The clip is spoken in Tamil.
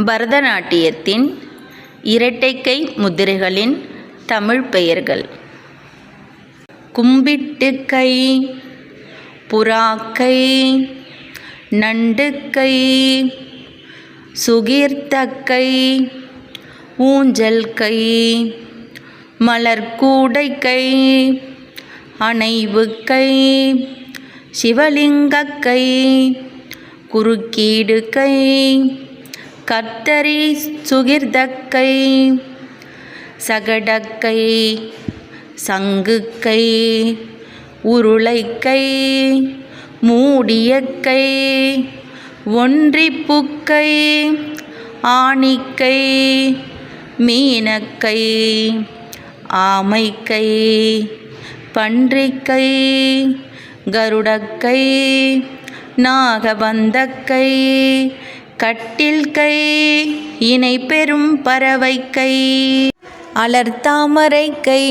பரதநாட்டியத்தின் இரட்டைக்கை முத்திரைகளின் தமிழ் பெயர்கள்: கும்பிட்டுக்கை, புறாக்கை, நண்டுக்கை, சுகீர்த்தக்கை, ஊஞ்சல் கை, மலர்கூடைக்கை, அணைவுக்கை, சிவலிங்கக்கை, குறுக்கீடுக்கை, கத்தரி சுகிர்தக்கை, சகடக்கை, சங்குக்கை, உருளைக்கை, மூடியக்கை, ஒன்றிப்புக்கை, ஆணிக்கை, மீனக்கை, ஆமைக்கை, பன்றிக்கை, கருடக்கை, நாகபந்தக்கை, கட்டில்கை, இணை பெறும் பறவைக்கை, அலர்தாமரைக்கை.